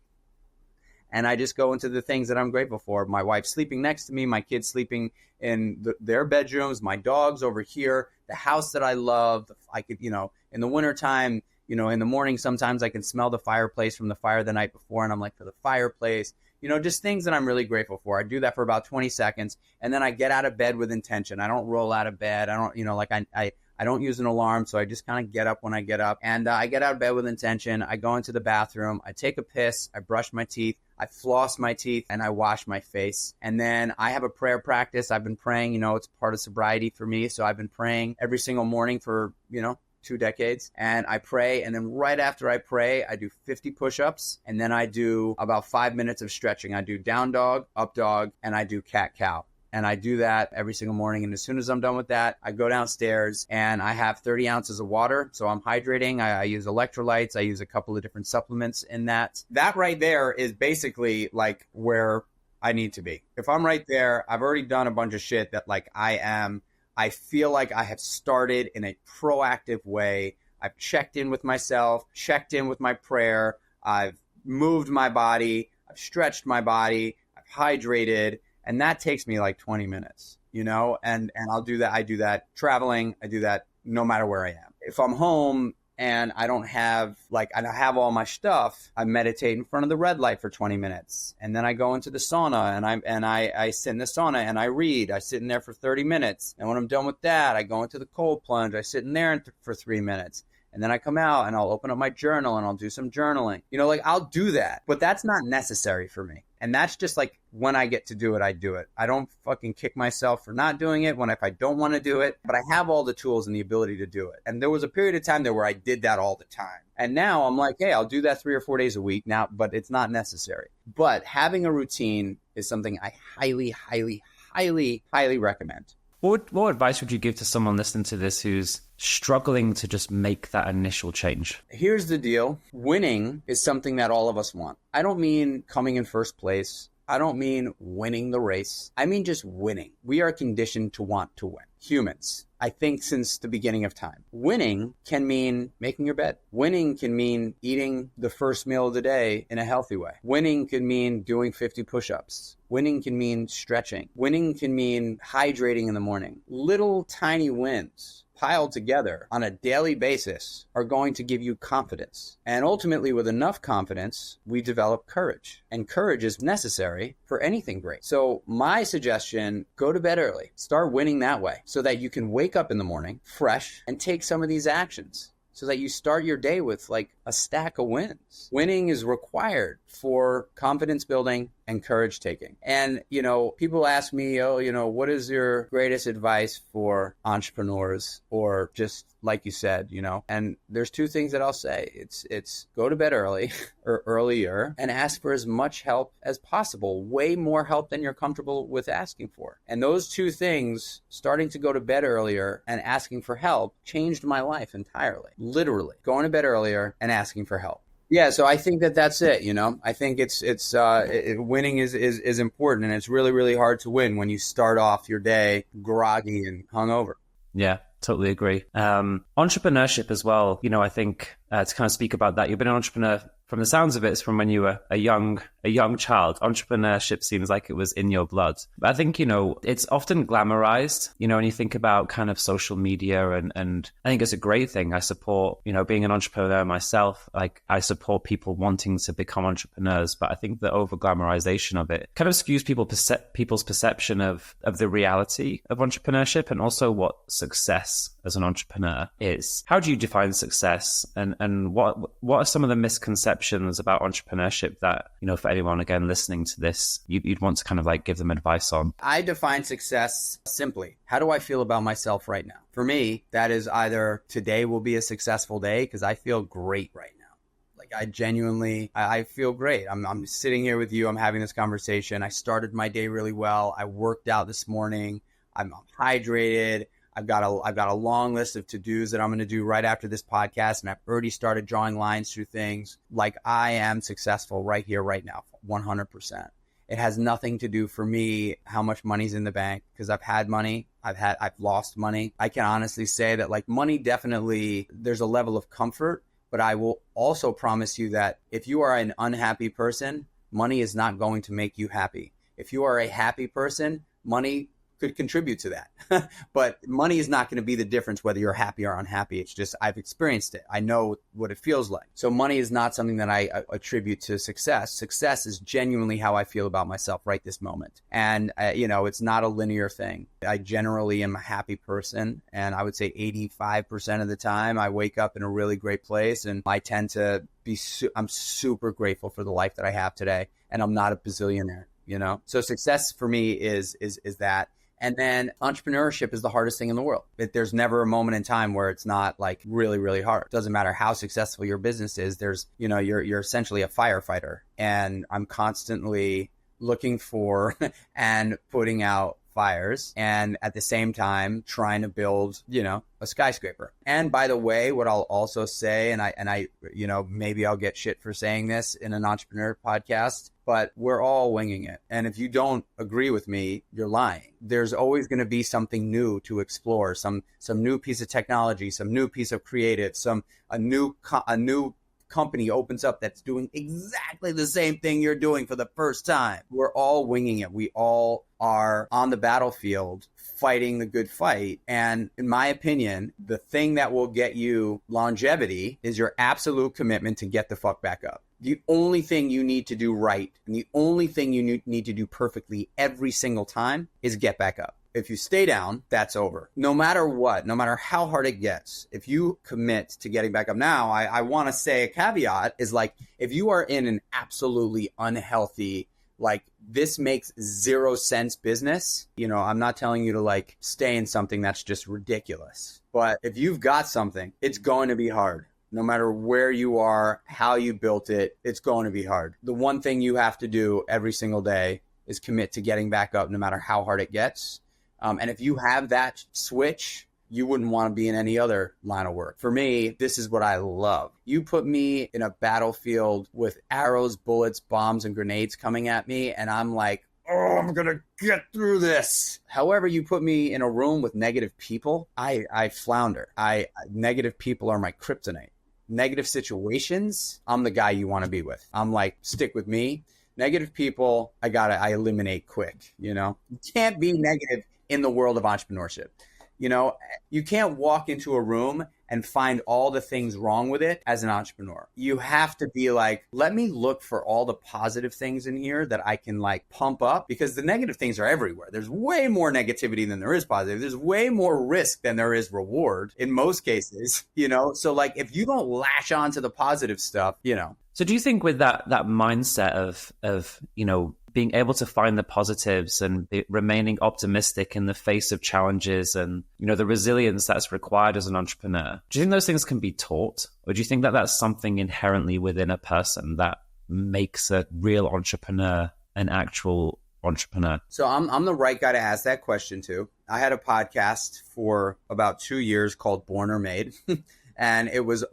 And I just go into the things that I'm grateful for. My wife's sleeping next to me, my kids sleeping in their bedrooms, my dog's over here, the house that I love. I could, in the wintertime, in the morning, sometimes I can smell the fireplace from the fire the night before, and I'm like, for the fireplace, just things that I'm really grateful for. I do that for about 20 seconds, and then I get out of bed with intention. I don't roll out of bed. I don't, I don't use an alarm, so I just kind of get up when I get up, and I get out of bed with intention. I go into the bathroom, I take a piss, I brush my teeth, I floss my teeth, and I wash my face. And then I have a prayer practice. I've been praying, it's part of sobriety for me, so I've been praying every single morning for, 2 decades, and I pray, and then right after I pray, I do 50 push-ups, and then I do about 5 minutes of stretching. I do down dog, up dog, and I do cat-cow. And I do that every single morning. And as soon as I'm done with that, I go downstairs and I have 30 ounces of water. So I'm hydrating. I use electrolytes. I use a couple of different supplements in that. That right there is basically like where I need to be. If I'm right there, I've already done a bunch of shit that I feel like I have started in a proactive way. I've checked in with myself, checked in with my prayer. I've moved my body. I've stretched my body. I've hydrated. And that takes me like 20 minutes, and I'll do that. I do that traveling. I do that no matter where I am. If I'm home and I don't have I have all my stuff, I meditate in front of the red light for 20 minutes. And then I go into the sauna and I sit in the sauna and I read. I sit in there for 30 minutes. And when I'm done with that, I go into the cold plunge. I sit in there for 3 minutes. And then I come out and I'll open up my journal and I'll do some journaling. I'll do that, but that's not necessary for me. And that's just like when I get to do it, I do it. I don't fucking kick myself for not doing it if I don't want to do it, but I have all the tools and the ability to do it. And there was a period of time there where I did that all the time. And now I'm like, hey, I'll do that 3 or 4 days a week now, but it's not necessary. But having a routine is something I highly, highly, highly, highly recommend. What advice would you give to someone listening to this who's struggling to just make that initial change? Here's the deal. Winning is something that all of us want. I don't mean coming in first place. I don't mean winning the race. I mean just winning. We are conditioned to want to win. Humans, I think since the beginning of time. Winning can mean making your bed. Winning can mean eating the first meal of the day in a healthy way. Winning can mean doing 50 push-ups. Winning can mean stretching. Winning can mean hydrating in the morning. Little tiny wins piled together on a daily basis are going to give you confidence. And ultimately, with enough confidence, we develop courage. And courage is necessary for anything great. So my suggestion, go to bed early. Start winning that way so that you can wake up in the morning fresh and take some of these actions, so that you start your day with like a stack of wins. Winning is required for confidence building and courage taking. And, people ask me, what is your greatest advice for entrepreneurs, or just like you said, and there's two things that I'll say. It's go to bed early or earlier and ask for as much help as possible, way more help than you're comfortable with asking for. And those two things, starting to go to bed earlier and asking for help, changed my life entirely. Literally going to bed earlier and asking for help. Yeah, so I think that's it. I think winning is important, and it's really, really hard to win when you start off your day groggy and hungover. Yeah, totally agree. Entrepreneurship as well. I think to kind of speak about that, you've been an entrepreneur from the sounds of it, it's from when you were a young child. Entrepreneurship seems like it was in your blood. But I think, it's often glamorized, when you think about kind of social media, and I think it's a great thing. I support, being an entrepreneur myself, like I support people wanting to become entrepreneurs, but I think the over glamorization of it kind of skews people's perception of the reality of entrepreneurship, and also what success as an entrepreneur is. How do you define success, and what are some of the misconceptions about entrepreneurship that, for anyone, again, listening to this, you'd want to kind of like give them advice on? I define success simply. How do I feel about myself right now? For me, that is either today will be a successful day because I feel great right now. Like I feel great. I'm sitting here with you. I'm having this conversation. I started my day really well. I worked out this morning. I'm hydrated. I've got a long list of to-dos that I'm going to do right after this podcast, and I've already started drawing lines through things. Like, I am successful right here, right now, 100%. It has nothing to do for me how much money's in the bank, because I've had money, I've lost money. I can honestly say that, like, money definitely, there's a level of comfort, but I will also promise you that if you are an unhappy person, money is not going to make you happy. If you are a happy person, money could contribute to that. But money is not going to be the difference whether you're happy or unhappy. It's just, I've experienced it. I know what it feels like. So money is not something that I attribute to success. Success is genuinely how I feel about myself right this moment. And, it's not a linear thing. I generally am a happy person. And I would say 85% of the time I wake up in a really great place, and I tend to be, I'm super grateful for the life that I have today. And I'm not a bazillionaire, So success for me is that. And then entrepreneurship is the hardest thing in the world. There's never a moment in time where it's not like really, really hard. It doesn't matter how successful your business is. There's, you're essentially a firefighter, and I'm constantly looking for and putting out fires, and at the same time trying to build, a skyscraper. And by the way, what I'll also say, and I, maybe I'll get shit for saying this in an entrepreneur podcast, but we're all winging it. And if you don't agree with me, you're lying. There's always going to be something new to explore, some new piece of technology, some new piece of creative, a new company opens up that's doing exactly the same thing you're doing for the first time. We're all winging it. We all are on the battlefield fighting the good fight. And in my opinion, the thing that will get you longevity is your absolute commitment to get the fuck back up. The only thing you need to do right, and the only thing you need to do perfectly every single time, is get back up. If you stay down, that's over. No matter what, no matter how hard it gets, if you commit to getting back up. Now, I want to say a caveat is, like, if you are in an absolutely unhealthy, like, this makes zero sense business, I'm not telling you to, like, stay in something that's just ridiculous. But if you've got something, it's going to be hard. No matter where you are, how you built it, it's going to be hard. The one thing you have to do every single day is commit to getting back up no matter how hard it gets. And if you have that switch, you wouldn't want to be in any other line of work. For me, this is what I love. You put me in a battlefield with arrows, bullets, bombs, and grenades coming at me, and I'm like, oh, I'm going to get through this. However, you put me in a room with negative people, I flounder. Negative people are my kryptonite. Negative situations, I'm the guy you want to be with. I'm like, stick with me. Negative people, I eliminate quick, you know? You can't be negative in the world of entrepreneurship. You know, you can't walk into a room and find all the things wrong with it as an entrepreneur. You have to be like, let me look for all the positive things in here that I can like pump up, because the negative things are everywhere. There's way more negativity than there is positive. There's way more risk than there is reward in most cases, you know? So like, if you don't latch on to the positive stuff, you know. So do you think with that mindset of, you know, being able to find the positives and remaining optimistic in the face of challenges and, you know, the resilience that's required as an entrepreneur, do you think those things can be taught? Or do you think that that's something inherently within a person that makes a real entrepreneur an actual entrepreneur? So I'm the right guy to ask that question to. I had a podcast for about 2 years called Born or Made. And it was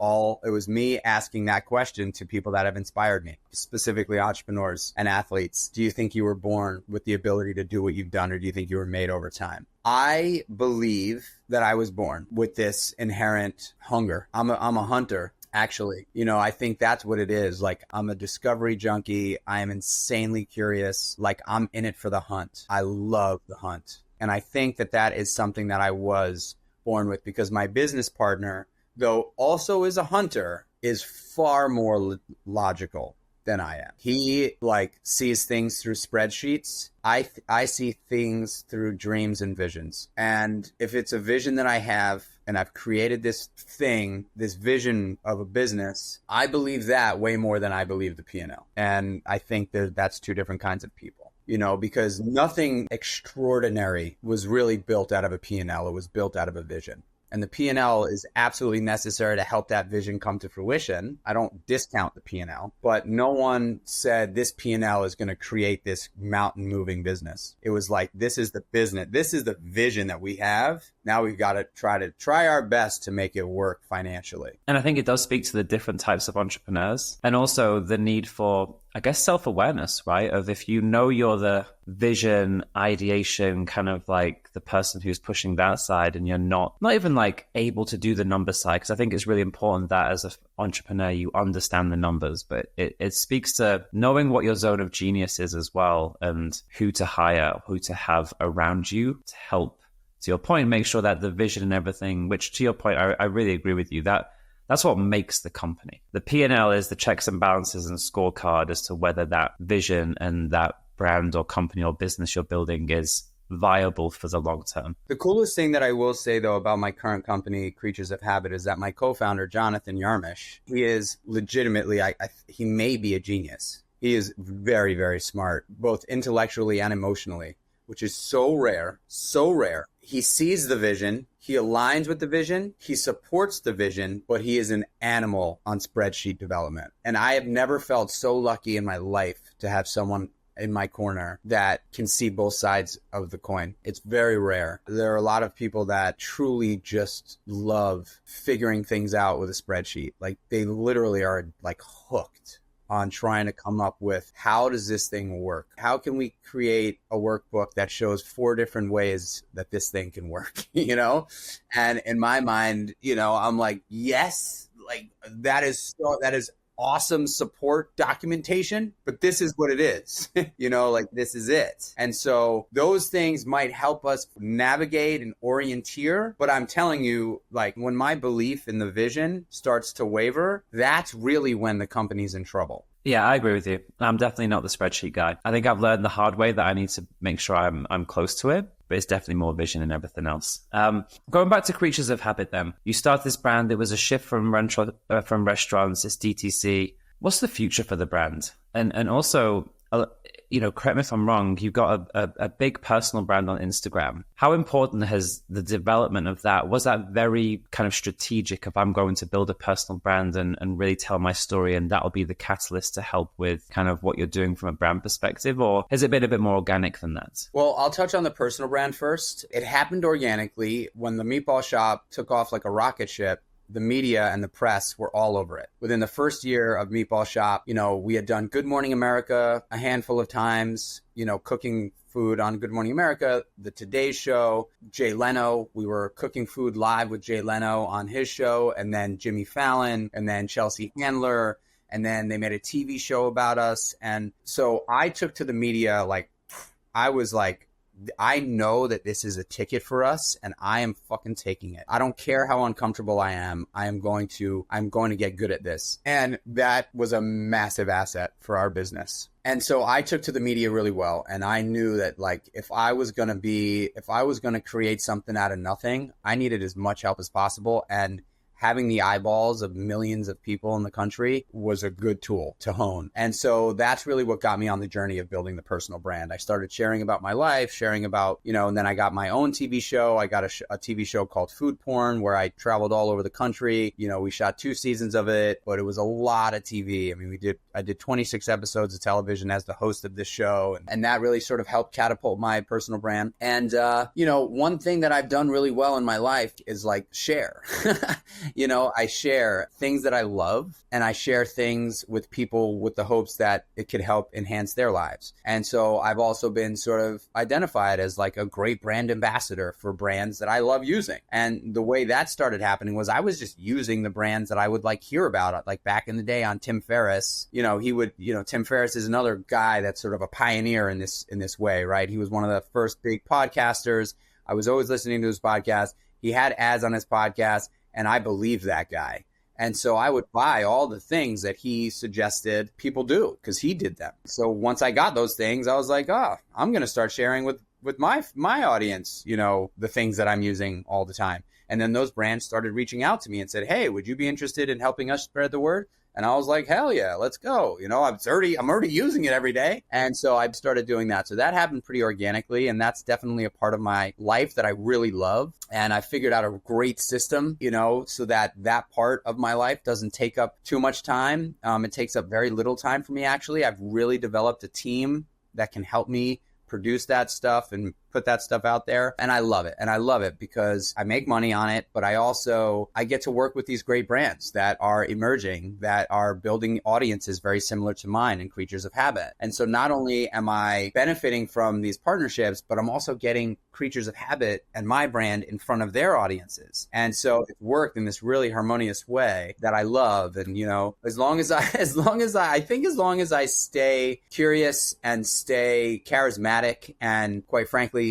me asking that question to people that have inspired me, specifically entrepreneurs and athletes. Do you think you were born with the ability to do what you've done, or do you think you were made over time? I believe that I was born with this inherent hunger. I'm a hunter. Actually, you know, I think that's what it is. Like, I'm a discovery junkie. I am insanely curious. Like, I'm in it for the hunt. I love the hunt. And I think that is something that I was born with, because my business partner, though also is a hunter, is far more logical than I am. He like sees things through spreadsheets. I see things through dreams and visions. And if it's a vision that I have, and I've created this thing, this vision of a business, I believe that way more than I believe the P&L. And I think that's two different kinds of people. You know, because nothing extraordinary was really built out of a P&L. It was built out of a vision. And the P&L is absolutely necessary to help that vision come to fruition. I don't discount the P&L, but no one said this P&L is going to create this mountain moving business. It was like, this is the business. This is the vision that we have. Now we've got to try our best to make it work financially. And I think it does speak to the different types of entrepreneurs, and also the need for, I guess, self-awareness, right? Of if you know you're the vision, ideation, kind of like the person who's pushing that side, and you're not even like able to do the number side, because I think it's really important that as an entrepreneur, you understand the numbers, but it speaks to knowing what your zone of genius is as well, and who to hire, who to have around you to help, to your point, make sure that the vision and everything, which to your point, I really agree with you, that's what makes the company. The P&L is the checks and balances and scorecard as to whether that vision and that brand or company or business you're building is viable for the long term. The coolest thing that I will say, though, about my current company, Creatures of Habit, is that my co-founder, Jonathan Yarmish, he is legitimately, he may be a genius. He is very, very smart, both intellectually and emotionally, which is so rare, so rare. He sees the vision, he aligns with the vision, he supports the vision, but he is an animal on spreadsheet development. And I have never felt so lucky in my life to have someone in my corner that can see both sides of the coin. It's very rare. There are a lot of people that truly just love figuring things out with a spreadsheet. Like, they literally are like hooked on trying to come up with, how does this thing work? How can we create a workbook that shows 4 different ways that this thing can work, you know? And in my mind, you know, I'm like, yes, like that is awesome support documentation, but this is what it is, you know, like this is it. And so those things might help us navigate and orienteer. But I'm telling you, like, when my belief in the vision starts to waver, that's really when the company's in trouble. Yeah, I agree with you. I'm definitely not the spreadsheet guy. I think I've learned the hard way that I need to make sure I'm close to it, but it's definitely more vision and everything else. Going back to Creatures of Habit then, you started this brand. It was a shift from restaurants, it's DTC. What's the future for the brand? And also, correct me if I'm wrong, you've got a big personal brand on Instagram. How important has the development of that? Was that very kind of strategic if I'm going to build a personal brand and really tell my story, and that'll be the catalyst to help with kind of what you're doing from a brand perspective? Or has it been a bit more organic than that? Well, I'll touch on the personal brand first. It happened organically. When the meatball shop took off like a rocket ship, the media and the press were all over it. Within the first year of Meatball Shop, we had done Good Morning America a handful of times, cooking food on Good Morning America, the Today Show, Jay Leno. We were cooking food live with Jay Leno on his show, and then Jimmy Fallon, and then Chelsea Handler, and then they made a TV show about us. And so I took to the media I was like, I know that this is a ticket for us, and I am fucking taking it. I don't care how uncomfortable I am. I'm going to get good at this. And that was a massive asset for our business. And so I took to the media really well. And I knew that if I was going to create something out of nothing, I needed as much help as possible. And having the eyeballs of millions of people in the country was a good tool to hone. And so that's really what got me on the journey of building the personal brand. I started sharing about my life, sharing about, and then I got my own TV show. I got a TV show called Food Porn, where I traveled all over the country. We shot 2 seasons of it, but it was a lot of TV. I mean, I did 26 episodes of television as the host of this show. And that really sort of helped catapult my personal brand. And, one thing that I've done really well in my life is share. I share things that I love, and I share things with people with the hopes that it could help enhance their lives. And so I've also been sort of identified as a great brand ambassador for brands that I love using. And the way that started happening was I was just using the brands that I would hear about. Back in the day on Tim Ferriss, Tim Ferriss is another guy that's sort of a pioneer in this way, right? He was one of the first big podcasters. I was always listening to his podcast. He had ads on his podcast, and I believed that guy. And so I would buy all the things that he suggested people do because he did them. So once I got those things, I was like, I'm going to start sharing with my audience, the things that I'm using all the time. And then those brands started reaching out to me and said, hey, would you be interested in helping us spread the word? And I was like, hell yeah, let's go. I'm already using it every day. And so I started doing that. So that happened pretty organically. And that's definitely a part of my life that I really love. And I figured out a great system, so that part of my life doesn't take up too much time. It takes up very little time for me, actually. I've really developed a team that can help me produce that stuff and put that stuff out there. And I love it. And I love it because I make money on it, but I get to work with these great brands that are emerging, that are building audiences very similar to mine in Creatures of Habit. And so not only am I benefiting from these partnerships, but I'm also getting Creatures of Habit and my brand in front of their audiences. And so it's worked in this really harmonious way that I love. And, as long as I stay curious and stay charismatic and, quite frankly,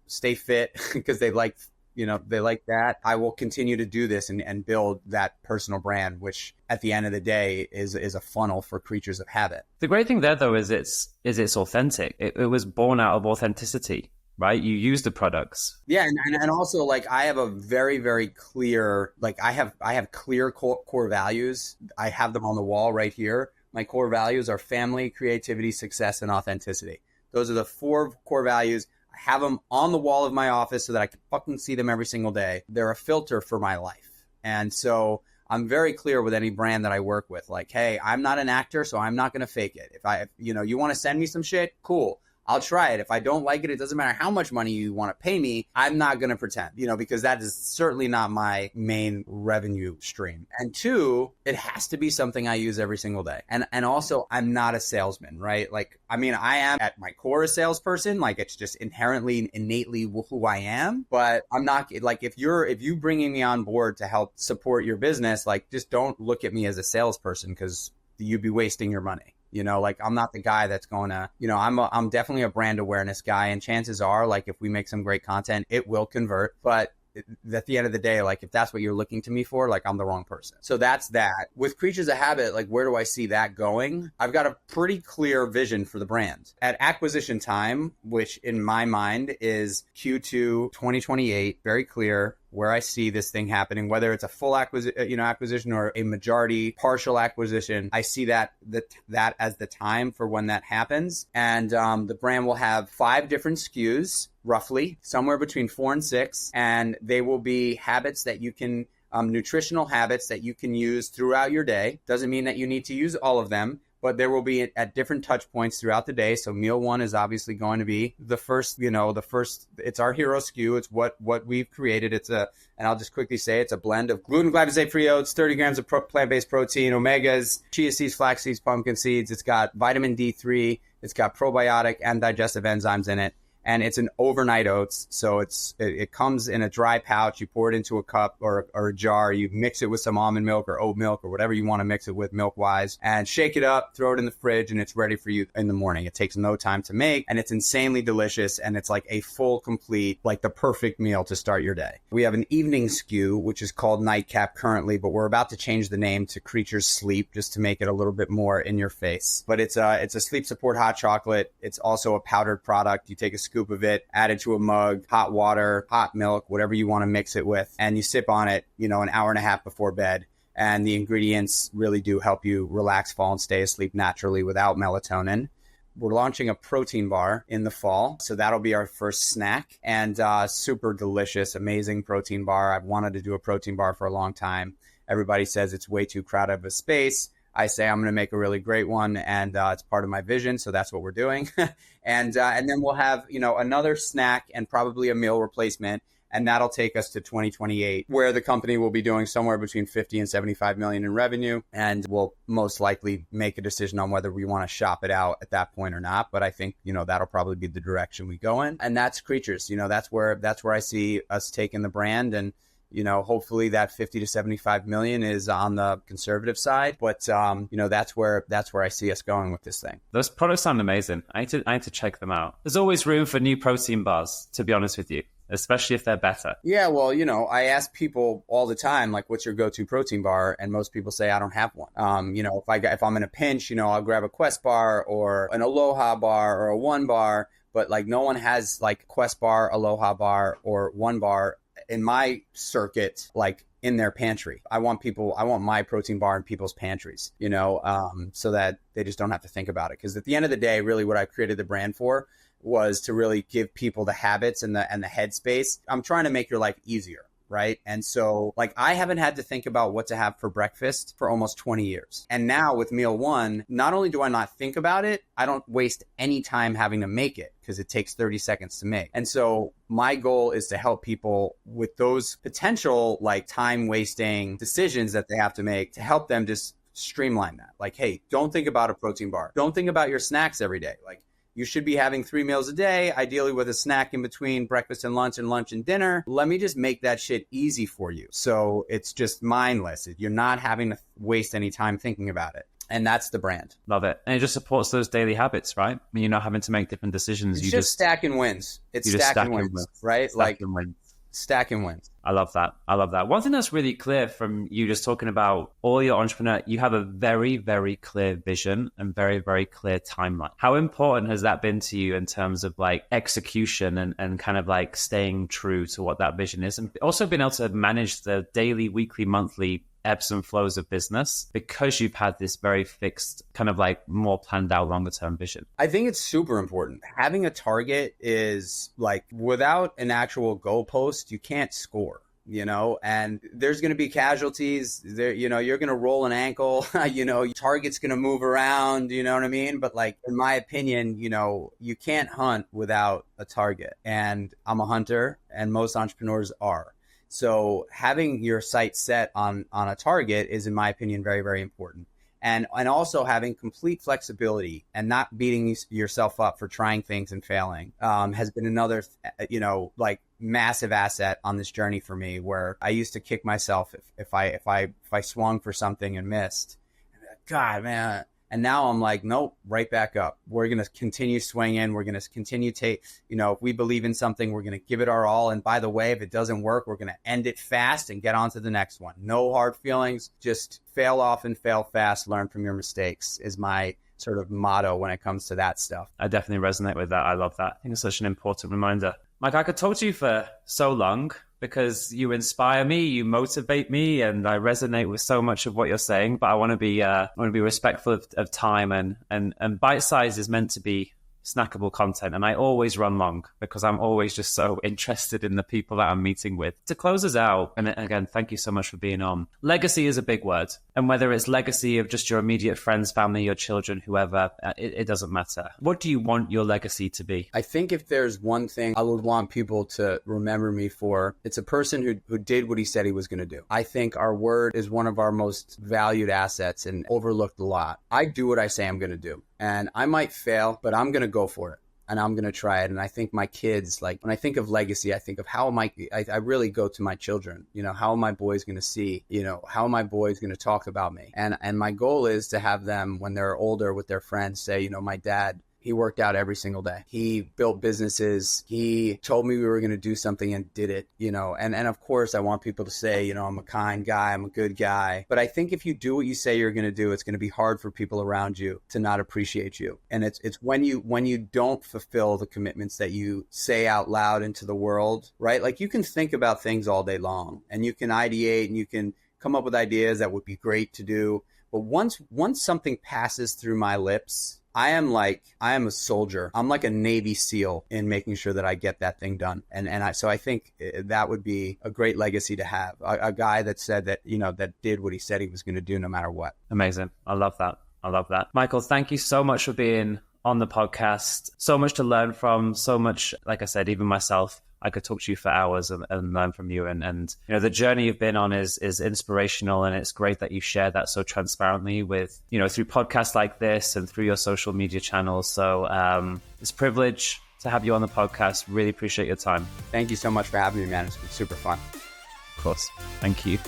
stay fit because they like that, I will continue to do this and build that personal brand, which at the end of the day is a funnel for Creatures of Habit. The great thing there, though, is it's authentic. It was born out of authenticity, right? You use the products. Yeah. And also I have a very, very clear, I have clear core values. I have them on the wall right here. My core values are family, creativity, success, and authenticity. Those are the 4 core values. I have them on the wall of my office so that I can fucking see them every single day. They're a filter for my life. And so I'm very clear with any brand that I work with. Hey, I'm not an actor, so I'm not going to fake it. If you want to send me some shit, cool. I'll try it. If I don't like it, it doesn't matter how much money you want to pay me. I'm not going to pretend, because that is certainly not my main revenue stream. And 2, it has to be something I use every single day. And also, I'm not a salesman, right? I am at my core a salesperson. It's just inherently, innately who I am. But I'm not if you bringing me on board to help support your business, just don't look at me as a salesperson because you'd be wasting your money. I'm not the guy that's going to, I'm definitely a brand awareness guy. And chances are, if we make some great content, it will convert. But at the end of the day, like if that's what you're looking to me for, like I'm the wrong person. So that's that. With Creatures of Habit, like where do I see that going? I've got a pretty clear vision for the brand. At acquisition time, which in my mind is Q2 2028, very clear where I see this thing happening, whether it's a full acquisition or a majority partial acquisition. I see that as the time for when that happens. And the brand will have 5 different SKUs, roughly, somewhere between 4 and 6. And they will be habits that you can, nutritional habits that you can use throughout your day. Doesn't mean that you need to use all of them, but there will be at different touch points throughout the day. So meal 1 is obviously going to be the first, it's our hero SKU. It's what we've created. And I'll just quickly say it's a blend of gluten, glyphosate-free oats, 30 grams of plant-based protein, omegas, chia seeds, flax seeds, pumpkin seeds. It's got vitamin D3. It's got probiotic and digestive enzymes in it. And it's an overnight oats. So it comes in a dry pouch. You pour it into a cup or a jar. You mix it with some almond milk or oat milk or whatever you want to mix it with milk-wise, and shake it up, throw it in the fridge, and it's ready for you in the morning. It takes no time to make, and it's insanely delicious, and it's like a full, complete, like the perfect meal to start your day. We have an evening SKU, which is called Nightcap currently, but we're about to change the name to Creatures Sleep just to make it a little bit more in your face. But it's a sleep support hot chocolate. It's also a powdered product. You take a scoop of it, add it to a mug, hot water, hot milk, whatever you want to mix it with, and you sip on it, an hour and a half before bed. And the ingredients really do help you relax, fall, and stay asleep naturally without melatonin. We're launching a protein bar in the fall, so that'll be our first snack, and super delicious, amazing protein bar. I've wanted to do a protein bar for a long time. Everybody says it's way too crowded of a space. I say I'm going to make a really great one, and it's part of my vision, so that's what we're doing. And then we'll have, another snack and probably a meal replacement, and that'll take us to 2028, where the company will be doing somewhere between 50 and 75 million in revenue, and we'll most likely make a decision on whether we want to shop it out at that point or not. But I think, that'll probably be the direction we go in, and that's Creatures. That's where I see us taking the brand, and hopefully that 50 to 75 million is on the conservative side, but that's where I see us going with this thing. Those products sound amazing. I need to check them out. There's always room for new protein bars, to be honest with you, especially if they're better. Yeah, well, I ask people all the time, like, what's your go-to protein bar? And most people say I don't have one. If I'm in a pinch, I'll grab a Quest bar or an Aloha bar or a One bar, but like no one has like Quest bar, Aloha bar, or One bar in my circuit, like in their pantry. I want my protein bar in people's pantries, so that they just don't have to think about it. Because at the end of the day, really what I created the brand for was to really give people the habits and the headspace. I'm trying to make your life easier. Right. And so like I haven't had to think about what to have for breakfast for almost 20 years. And now with meal 1, not only do I not think about it, I don't waste any time having to make it because it takes 30 seconds to make. And so my goal is to help people with those potential like time wasting decisions that they have to make, to help them just streamline that. Like, hey, don't think about a protein bar. Don't think about your snacks every day. Like, you should be having 3 meals a day, ideally with a snack in between breakfast and lunch and dinner. Let me just make that shit easy for you. So it's just mindless. You're not having to waste any time thinking about it. And that's the brand. Love it. And it just supports those daily habits, right? I mean, you're not having to make different decisions. It's just stacking wins. It's stacking wins, right? Stacking wins. Stacking wins. I love that. One thing that's really clear from you just talking about all your entrepreneur, you have a very, very clear vision and very, very clear timeline. How important has that been to you in terms of like execution and kind of like staying true to what that vision is? And also being able to manage the daily, weekly, monthly ebbs and flows of business because you've had this very fixed kind of like more planned out longer term vision. I think it's super important. Having a target is like without an actual goalpost, you can't score. And there's going to be casualties there, you're going to roll an ankle, your target's going to move around, you know what I mean? But like, in my opinion, you can't hunt without a target, and I'm a hunter and most entrepreneurs are. So having your sight set on a target is, in my opinion, very, very important. And also having complete flexibility and not beating yourself up for trying things and failing has been another, like massive asset on this journey for me, where I used to kick myself if I swung for something and missed. God, man. And now I'm like, nope, right back up. We're going to continue swinging. We're going to continue if we believe in something, we're going to give it our all. And by the way, if it doesn't work, we're going to end it fast and get on to the next one. No hard feelings, just fail often, fail fast, learn from your mistakes is my sort of motto when it comes to that stuff. I definitely resonate with that. I love that. I think it's such an important reminder. Mike, I could talk to you for so long because you inspire me, you motivate me, and I resonate with so much of what you're saying. But I want to be respectful of time, and bite size is meant to be snackable content. And I always run long because I'm always just so interested in the people that I'm meeting with. To close us out, and again, thank you so much for being on. Legacy is a big word. And whether it's legacy of just your immediate friends, family, your children, whoever, it doesn't matter. What do you want your legacy to be? I think if there's one thing I would want people to remember me for, it's a person who did what he said he was going to do. I think our word is one of our most valued assets and overlooked a lot. I do what I say I'm going to do. And I might fail, but I'm going to go for it. And I'm going to try it. And I think my kids, like when I think of legacy, I think of how am I really go to my children, how are my boys going to see, how are my boys going to talk about me? And my goal is to have them when they're older with their friends say, my dad, he worked out every single day. He built businesses. He told me we were going to do something and did it, and of course I want people to say, I'm a kind guy. I'm a good guy. But I think if you do what you say you're going to do, it's going to be hard for people around you to not appreciate you. And it's when you don't fulfill the commitments that you say out loud into the world, right? Like you can think about things all day long and you can ideate and you can come up with ideas that would be great to do. But once something passes through my lips, I am a soldier. I'm like a Navy SEAL in making sure that I get that thing done. So I think that would be a great legacy to have. A guy that said that, that did what he said he was going to do no matter what. Amazing. I love that. Michael, thank you so much for being on the podcast. So much to learn from, so much, like I said, even myself, I could talk to you for hours and learn from you. And the journey you've been on is inspirational, and it's great that you share that so transparently with, through podcasts like this and through your social media channels. So it's a privilege to have you on the podcast. Really appreciate your time. Thank you so much for having me, man. It's been super fun. Of course. Thank you.